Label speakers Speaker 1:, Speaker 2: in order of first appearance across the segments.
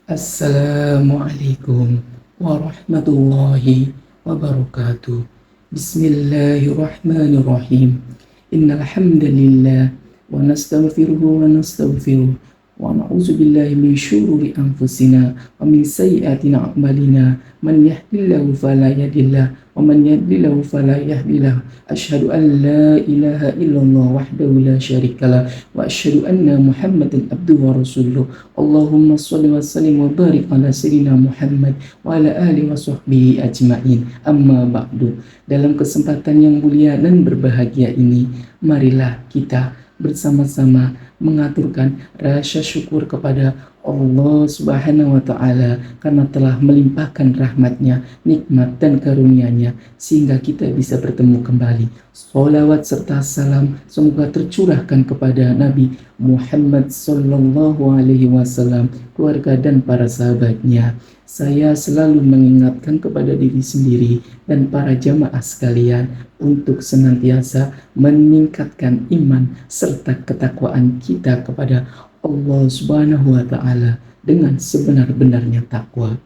Speaker 1: Assalamualaikum warahmatullahi wabarakatuh. Bismillahirrahmanirrahim. Innal hamdalillah wa nastaghfiruhu wa nastaghfiruh wa na'udzu billahi min syururi anfusina wa min sayyiati a'malina. Man yahdihillahu fala mudilla wa man yudlil fala hadiya lahu. Asyhadu an la ilaha illallah wahdahu la syarikalah wa asyhadu anna Muhammadan abduhu wa rasuluh. Allahumma sholli wa sallim wa barik ala sayyidina Muhammad wa ala alihi wa sahbihi ajma'in. Amma ba'du. Dalam kesempatan yang mulia dan berbahagia ini, marilah kita bersama-sama mengaturkan rasa syukur kepada Allah Subhanahu wa Ta'ala karena telah melimpahkan rahmatnya, nikmat dan karunia-Nya sehingga kita bisa bertemu kembali. Sholawat serta salam semoga tercurahkan kepada Nabi Muhammad Sallallahu Alaihi Wasallam, keluarga dan para sahabatnya. Saya selalu mengingatkan kepada diri sendiri dan para jamaah sekalian untuk senantiasa meningkatkan iman serta ketakwaan kita kepada Allah Subhanahu wa Ta'ala dengan sebenar-benarnya takwa,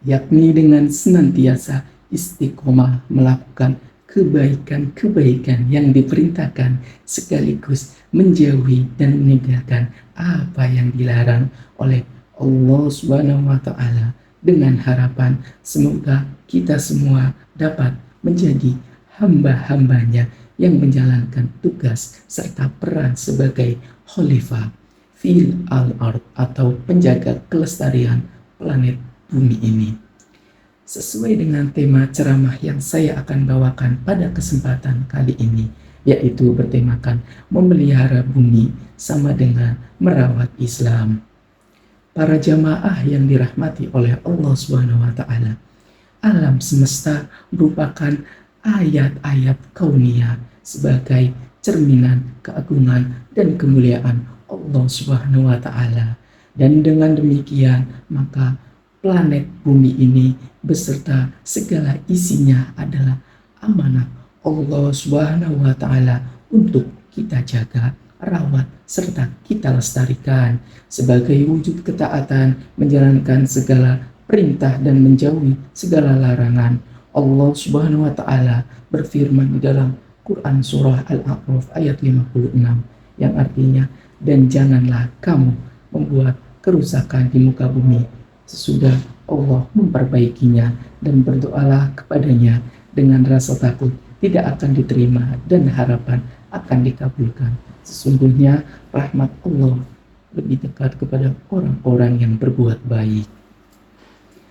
Speaker 1: yakni dengan senantiasa istiqomah melakukan kebaikan-kebaikan yang diperintahkan sekaligus menjauhi dan meninggalkan apa yang dilarang oleh Allah Subhanahu wa Ta'ala, dengan harapan semoga kita semua dapat menjadi hamba-hambanya yang menjalankan tugas serta peran sebagai khalifah fil al-ard atau penjaga kelestarian planet bumi ini. Sesuai dengan tema ceramah yang saya akan bawakan pada kesempatan kali ini, yaitu bertemakan memelihara bumi sama dengan merawat Islam. Para jamaah yang dirahmati oleh Allah Subhanahu wa Ta'ala, alam semesta merupakan ayat-ayat kauniyah sebagai cerminan keagungan dan kemuliaan Allah Subhanahu wa Ta'ala. Dan dengan demikian, maka planet bumi ini beserta segala isinya adalah amanah Allah Subhanahu wa Ta'ala untuk kita jaga, rawat, serta kita lestarikan sebagai wujud ketaatan menjalankan segala perintah dan menjauhi segala larangan. Allah Subhanahu wa Ta'ala berfirman di dalam Quran surah Al-A'raf ayat 56 yang artinya, dan janganlah kamu membuat kerusakan di muka bumi sesudah Allah memperbaikinya, dan berdoalah kepadanya dengan rasa takut tidak akan diterima dan harapan akan dikabulkan. Sesungguhnya rahmat Allah lebih dekat kepada orang-orang yang berbuat baik.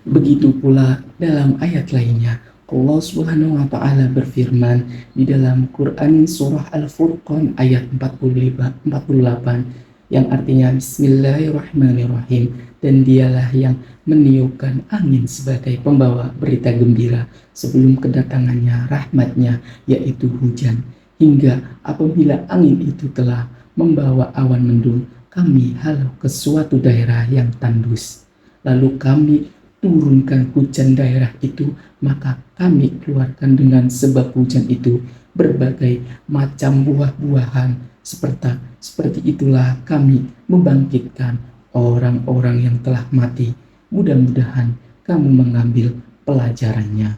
Speaker 1: Begitu pula dalam ayat lainnya, Allah Subhanahu wa Ta'ala berfirman di dalam Quran surah Al-Furqan ayat 48 yang artinya Bismillahirrahmanirrahim, dan dialah yang meniupkan angin sebagai pembawa berita gembira sebelum kedatangannya rahmatnya, yaitu hujan, hingga apabila angin itu telah membawa awan mendung, kami halau ke suatu daerah yang tandus, lalu kami turunkan hujan daerah itu, maka kami keluarkan dengan sebab hujan itu berbagai macam buah-buahan. Seperti itulah kami membangkitkan orang-orang yang telah mati. Mudah-mudahan kamu mengambil pelajarannya.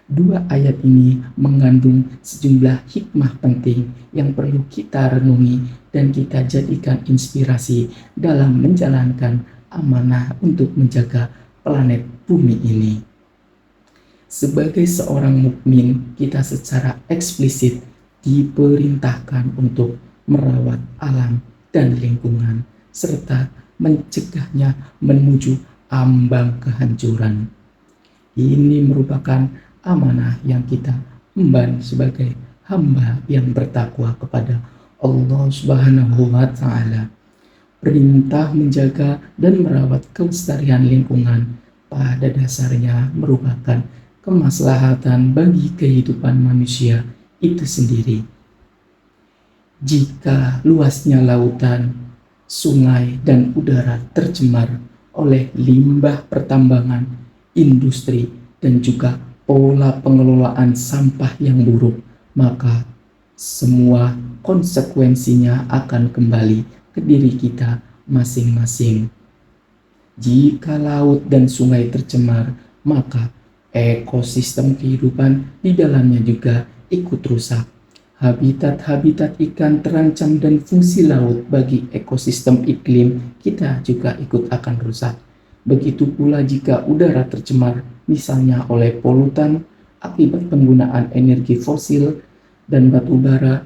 Speaker 1: Dua ayat ini mengandung sejumlah hikmah penting yang perlu kita renungi dan kita jadikan inspirasi dalam menjalankan amanah untuk menjaga planet bumi ini. Sebagai seorang mukmin, kita secara eksplisit diperintahkan untuk merawat alam dan lingkungan serta mencegahnya menuju ambang kehancuran. Ini merupakan amanah yang kita emban sebagai hamba yang bertakwa kepada Allah Subhanahu wa Ta'ala. Perintah menjaga dan merawat kelestarian lingkungan pada dasarnya merupakan kemaslahatan bagi kehidupan manusia itu sendiri. Jika luasnya lautan, sungai, dan udara tercemar oleh limbah pertambangan, industri, dan juga pola pengelolaan sampah yang buruk, maka semua konsekuensinya akan kembali ke diri kita masing-masing. Jika laut dan sungai tercemar, maka ekosistem kehidupan di dalamnya juga ikut rusak. Habitat-habitat ikan terancam dan fungsi laut bagi ekosistem iklim kita juga ikut akan rusak. Begitu pula jika udara tercemar, misalnya oleh polutan akibat penggunaan energi fosil dan batu bara,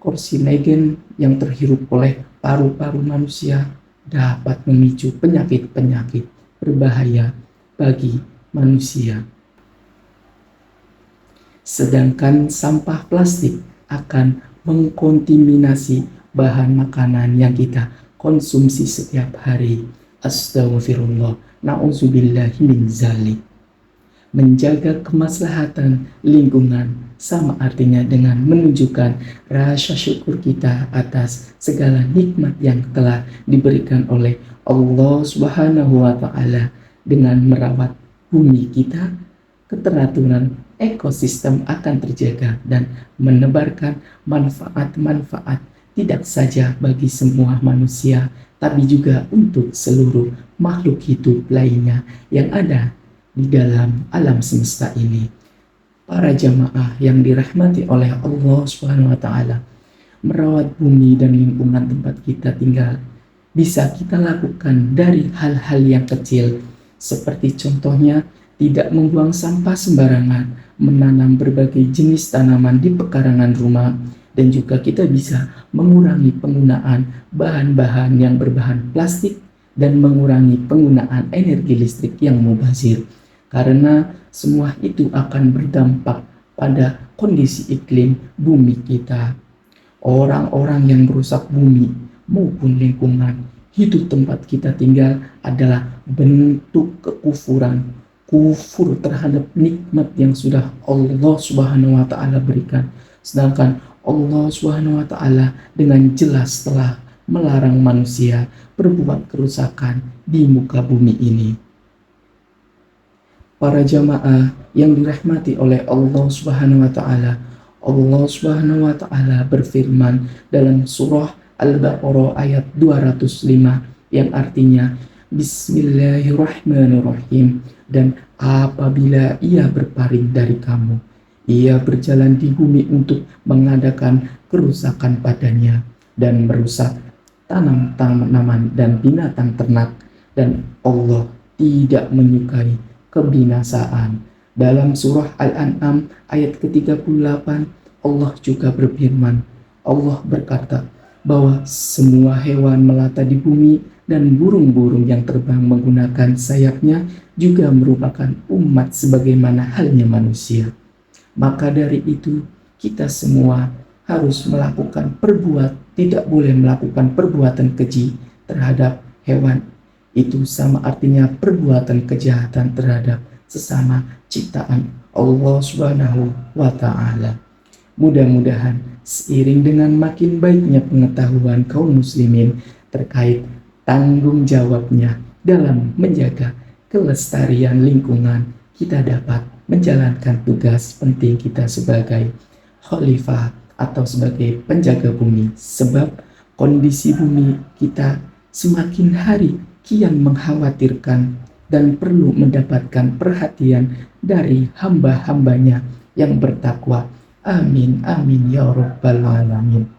Speaker 1: karsinogen yang terhirup oleh paru-paru manusia dapat memicu penyakit-penyakit berbahaya bagi manusia. Sedangkan sampah plastik akan mengkontaminasi bahan makanan yang kita konsumsi setiap hari. Astagfirullah, na'udzubillahi min zalik. Menjaga kemaslahatan lingkungan sama artinya dengan menunjukkan rasa syukur kita atas segala nikmat yang telah diberikan oleh Allah Subhanahu wa Ta'ala. Dengan merawat bumi kita, keteraturan ekosistem akan terjaga dan menebarkan manfaat-manfaat tidak saja bagi semua manusia, tapi juga untuk seluruh makhluk hidup lainnya yang ada di dalam alam semesta ini. Para jamaah yang dirahmati oleh Allah Subhanahu wa Ta'ala, merawat bumi dan lingkungan tempat kita tinggal bisa kita lakukan dari hal-hal yang kecil, seperti contohnya tidak membuang sampah sembarangan, menanam berbagai jenis tanaman di pekarangan rumah, dan juga kita bisa mengurangi penggunaan bahan-bahan yang berbahan plastik dan mengurangi penggunaan energi listrik yang mubazir. Karena semua itu akan berdampak pada kondisi iklim bumi kita. Orang-orang yang merusak bumi maupun lingkungan hidup tempat kita tinggal adalah bentuk kekufuran, kufur terhadap nikmat yang sudah Allah Subhanahu wa Ta'ala berikan. Sedangkan Allah Subhanahu wa Ta'ala dengan jelas telah melarang manusia berbuat kerusakan di muka bumi ini. Para jamaah yang dirahmati oleh Allah Subhanahu wa Ta'ala, Allah Subhanahu wa Ta'ala berfirman dalam surah Al-Baqarah ayat 205 yang artinya Bismillahirrahmanirrahim. Dan apabila ia berpaling dari kamu, ia berjalan di bumi untuk mengadakan kerusakan padanya dan merusak tanaman dan binatang ternak, dan Allah tidak menyukai kebinasaan. Dalam surah Al-An'am ayat ke-38 Allah juga berfirman, Allah berkata bahwa semua hewan melata di bumi dan burung-burung yang terbang menggunakan sayapnya juga merupakan umat sebagaimana halnya manusia. Maka dari itu kita semua harus tidak boleh melakukan perbuatan keji terhadap hewan. Itu sama artinya perbuatan kejahatan terhadap sesama ciptaan Allah Subhanahu wa Ta'ala. Mudah-mudahan seiring dengan makin baiknya pengetahuan kaum muslimin terkait tanggung jawabnya dalam menjaga kelestarian lingkungan, kita dapat menjalankan tugas penting kita sebagai khalifah atau sebagai penjaga bumi. Sebab kondisi bumi kita semakin hari kian mengkhawatirkan dan perlu mendapatkan perhatian dari hamba-hambanya yang bertakwa. Amin, amin, ya rabbal alamin.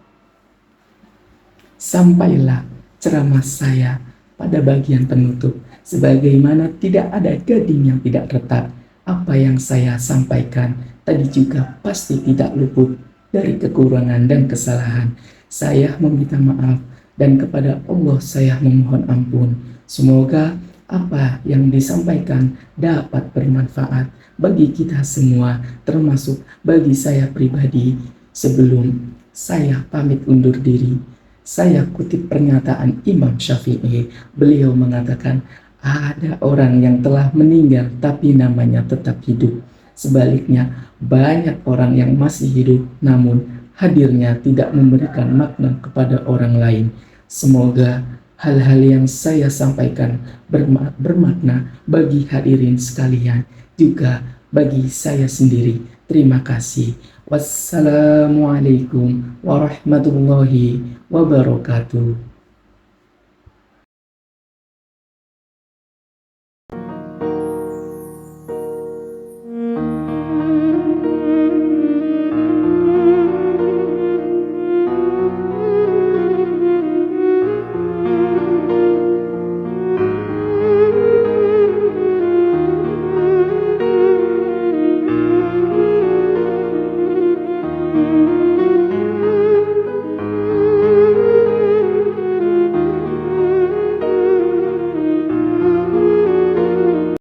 Speaker 1: Sampailah ceramah saya pada bagian penutup. Sebagaimana tidak ada gading yang tidak retak, apa yang saya sampaikan tadi juga pasti tidak luput dari kekurangan dan kesalahan. Saya meminta maaf dan kepada Allah saya memohon ampun. Semoga apa yang disampaikan dapat bermanfaat bagi kita semua, termasuk bagi saya pribadi. Sebelum saya pamit undur diri, saya kutip pernyataan Imam Syafi'i. Beliau mengatakan, ada orang yang telah meninggal tapi namanya tetap hidup. Sebaliknya, banyak orang yang masih hidup namun hadirnya tidak memberikan makna kepada orang lain. Semoga hal-hal yang saya sampaikan bermakna bagi hadirin sekalian, juga bagi saya sendiri. Terima kasih. Wassalamualaikum warahmatullahi wabarakatuh.